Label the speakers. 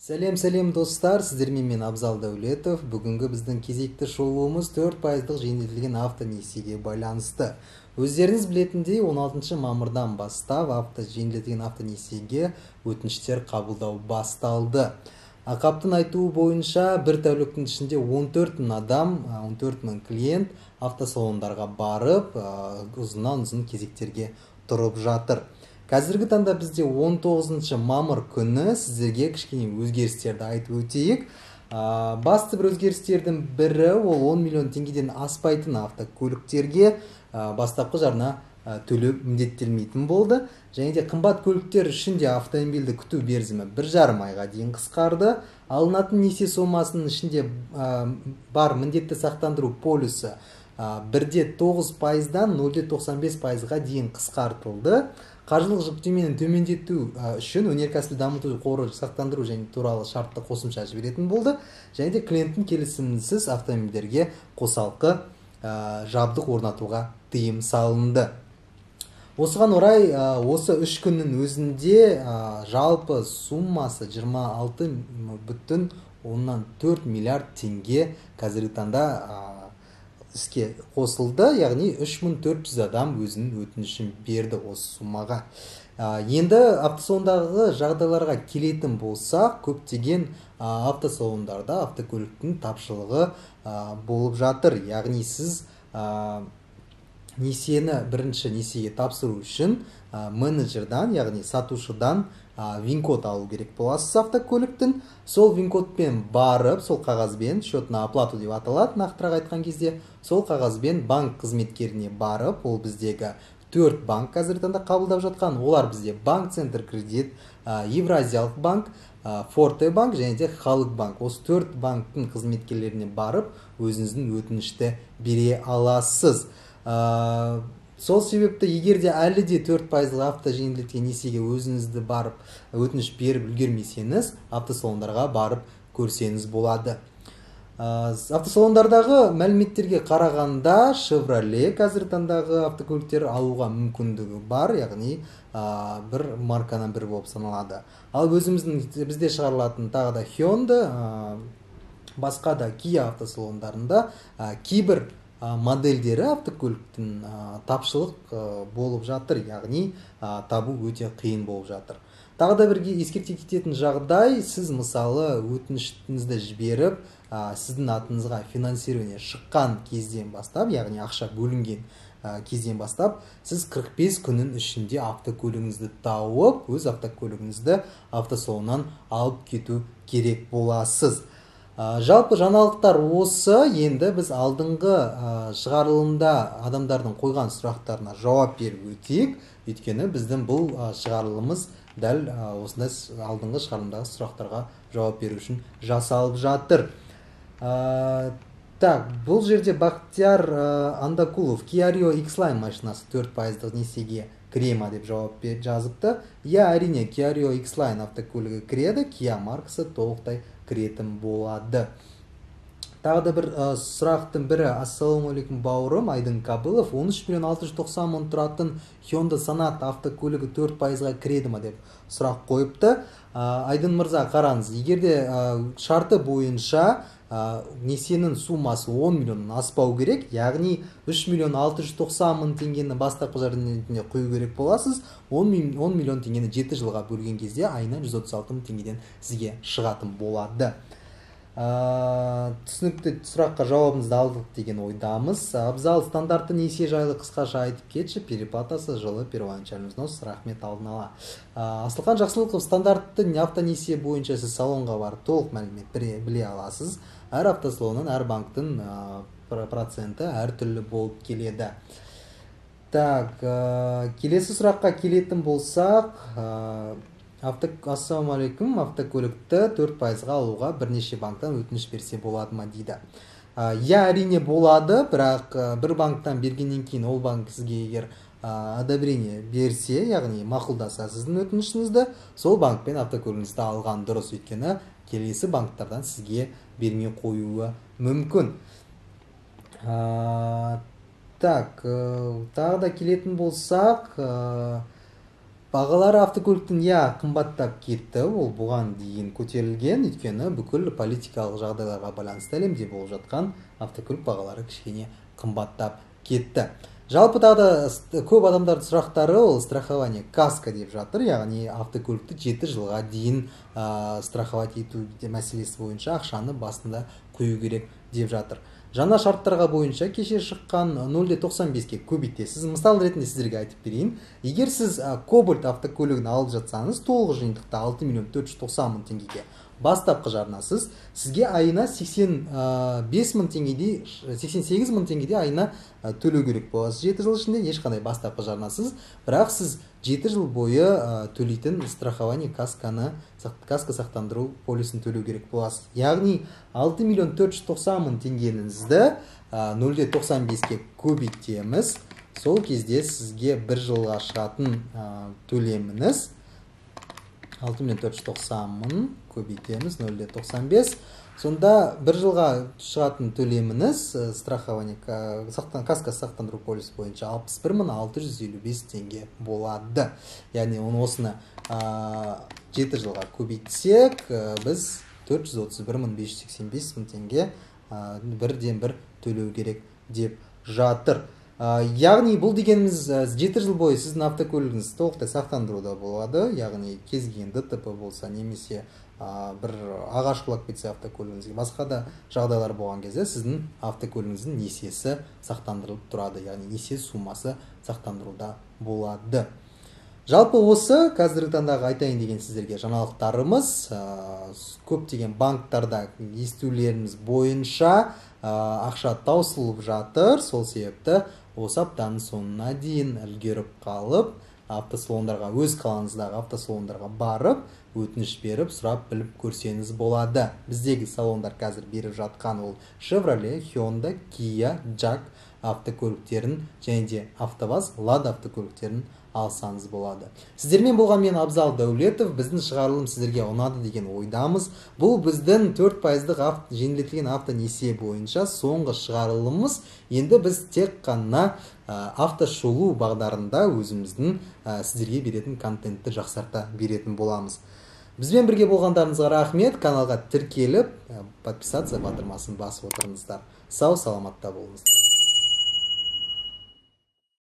Speaker 1: Сәлем достар, сіздермен мен Абзал Дәулетов. Бүгінгі біздің кезекті шолуымыз 4% жеңілдетілген автонесиеге байланысты. Өздеріңіз білетіндей 16 мамырдан бастап жеңілдетілген автонесиеге өтініштер қабылдау басталды. Ақаптың айтуы бойынша бір тәуліктің ішінде 14 мың адам, 14 мың клиент автосалондарға барып, ұзын кезектерге тұрып жатыр. Қазіргі таңда бізде 19 мамыр күні сіздерге кішкене өзгерістерді айтып өтейік. Басты бір өзгерістердің бірі ол 10 миллион теңгеден аспайтын автокөліктерге бастапқы жарна төлеу міндеттелмейтін болды. Және де қымбат көліктер үшін де автомобильді күту мерзімі 1,5 айға дейін қысқарды. Алынатын несие сомасының ішінде бар міндетті сақтандыру полисі 1,9%-дан 0,95%-ға дейін қысқартылды. Қаржылық жүктемені төмендету үшін өнеркәсіпті дамыту қоры сақтандыру және туралы шартты қосымша жіберетін болды. Және де клиенттің келісімінсіз автомобильдерге қосалқы жабдық орнатуға тыйым салынды. Осыған орай осы 3 күннің өзінде жалпы суммасы 26,4 миллиард теңге қазіргі таңда іске қосылды, яғни 3400 адам өзінің өтінішін берді осы суммаға. Енді автосалондағы жағдайларға келетін болсақ, көптеген автосалондарда автокөліктің тапшылығы болып жатыр. Яғни сіз несиені бірінші несиеге тапсыру үшін менеджердан, яғни сатушыдан вин-код алу керек боласыз автокөліктің. Сол вин-кодпен барып, сол қағазбен, счет на оплату деп аталады, нақтырақ айтқан кезде, сол қағазбен банк қызметкеріне барып, ол біздегі 4 банк қазіргі таңда қабылдап жатқан. Олар бізде Банк Центр Кредит, Евразиялық банк, Форте банк және де Халық банк. Осы 4 банктың қызметкерлеріне барып, өзіңіздің өтінішті бере аласыз. Сол себепті егер де әлі де 4% автожеңілдетілген несиеге өзіңізді барып өтініш беріп үлгермесеңіз, автосалондарға барып көрсеңіз болады. Автосалондардағы мәліметтерге қарағанда Chevrolet қазіргі таңдағы автокөліктер алуға мүмкіндігі бар, яғни бір маркадан бір болып саналады. Ал бізде шығарылатын тағы да Hyundai, басқа да Kia автосалондарында кейбір модельдері автокөліктің тапшылық болып жатыр, яғни табу өте қиын болып жатыр. Тағы да бірге ескерте кететін жағдай, сіз мысалы өтінішіңізді жіберіп, сіздің атыңызға финансирование шыққан кезден бастап, яғни ақша бөлінген кезден бастап, сіз 45 күннің ішінде автокөлігіңізді тауып, өз автокөлігіңізді автосалоннан алып кету керек боласыз. Жалпы жаңалықтар осы. Енді біз алдыңғы шығарылымда адамдардың қойған сұрақтарына жауап беріп өтейік. Өйткені біздің бұл шығарылымыз дәл осындай алдыңғы шығарылымдағы сұрақтарға жауап беру үшін жасалып жатыр. Бұл жерде Бақтияр Андакулов Kia Rio X-Line машинасы 4% несиеге кіре ма деп жауап жазыпты. Әрине, Kia Rio X-Line автокөлігі кіреді, Kia маркасы толықтай кіретін болады. Тағы да бір сұрақтың бірі, ассалаумалейкум бауырым, Айдын Кабылов, 13.690.000 тұратын Hyundai Sonata автокөлігі 4%-ға кіреді ма деп сұрақ қойыпты. Айдын мырза, қараңыз, егерде шарты бойынша несиенің суммасы 10 миллионнан аспау керек, яғни 3.690.000 теңгені бастапқы жарнаға құю керек боласыз. 10 миллион теңгені 7 жылға бөлген кезде айына 136 мың теңгеден сізге шығатын болады. Түсінікті сұраққа жауабымызды алдық деген ойдамыз. Абзал, стандартты несие жайлы қысқаша айтып кетші, переплатасы жылы первоначальный взнос, рахмет алдын ала. Асылхан Жақсылықов, стандартты автонесие бойынша сіз салонға барып толық мәлімет біле аласыз. Әр автосалонның, әр банктың проценті әр түрлі болып келеді. Келесі сұраққа келетін болсақ, ассалаумалейкум, автокөлікті 4%-ға алуға бірнеше банктан өтініш берсе болады ма дейді. Әрине болады, бірақ бір банктан бергеннен кейін ол банк сізге егер одобрение берсе, яғни мақұлдаса сіздің өтінішіңізді, сол банкпен автокөлігіңізді алған дұрыс, өйткені келесі банктардан сізге бермей қоюы мүмкін. Тағы да келетін болсақ, Бағалары автокөліктің қымбаттап кетті, ол бұған дейін көтерілген, өйткені бүкіл политикалық жағдайларға байланысты әлемде болып жатқан автокөлік бағалары кішкене қымбаттап кетті. Жалпы тағы да көп адамдардың сұрақтары ол страхование каска деп жатыр, яғни автокөлікті 7 жылға дейін страховать ету мәселесі бойынша ақшаны басында құю керек деп жатыр. Жаңа шарттарға бойынша кеше шыққан 0.95-ке көбейтесіз. Мысал ретінде сіздерге айтып берейін. Егер сіз Кобальт автокөлігін алып жатсаңыз, толық жиынтықта 6.490.000 теңгеге бастапқы жарнасыз, сізге айына 85.000 теңгедей, 88.000 теңгедей айына төлеу керек болады. 7 жыл ішінде ешқандай бастапқы жарнасыз, бірақ сіз 7 жыл бойы төлейтін страхование каска сақтандыру полисін төлеу керек боласыз. Яғни 6.490.000 теңгенізді 0.95-ке көбейтеміз. Сол кезде сізге бір жылға шығатын төлеміңіз 6.490.000 көбейтеміз 0.95. Сонда бір жылға шығатын төлеміңіз страхование каска сақтандыру полисі бойынша 61.655 теңге болады. Яғни осыны 7 жылға көбейтсек, біз 431.585 теңге бірден бір төлеу керек деп жатыр. Яғни бұл дегеніміз 7 жыл бойы сіздің автокөлігіңіз толықтай сақтандыруда болады. Яғни кез келген ДТП болса, немесе бір ағаш құлап кетсе автокөлігіңізге, басқа да жағдайлар болған кезде сіздің автокөлігіңіздің несиесі сақтандырылып тұрады. Яғни несие суммасы сақтандыруда болады. Жалпы осы қазіргі таңдағы айтайын деген сіздерге жаңалықтарымыз. Көптеген банктарда естулеріміз бойынша ақша таусылып жатыр. Сол себепті осы аптаның соңына дейін үлгеріп қалып, автосалондарға, өз қалаңыздағы автосалондарға барып, өтініш беріп, сұрап біліп көрсеңіз болады. Біздегі салондар қазір беріп жатқан ол Chevrolet, Honda, Kia, Jag автокөліктерін және де АвтоВАЗ, Lada автокөліктерін алсаңыз болады. Сіздермен болған мен Абзал Дәулетов. Біздің шығарылым сіздерге ұнады деген ойдамыз. Бұл біздің 4% жеңілдетілген автонесие бойынша соңғы шығарылымыз. Енді біз тек қана автошолу бағдарында өзіміздің сіздерге беретін контентті жақсарта беретін боламыз. Бізбен бірге болғандарыңызға рахмет. Каналға тіркеліп, подписация батырмасын басып отырыңыздар. Сау, саламатта болыңыздар.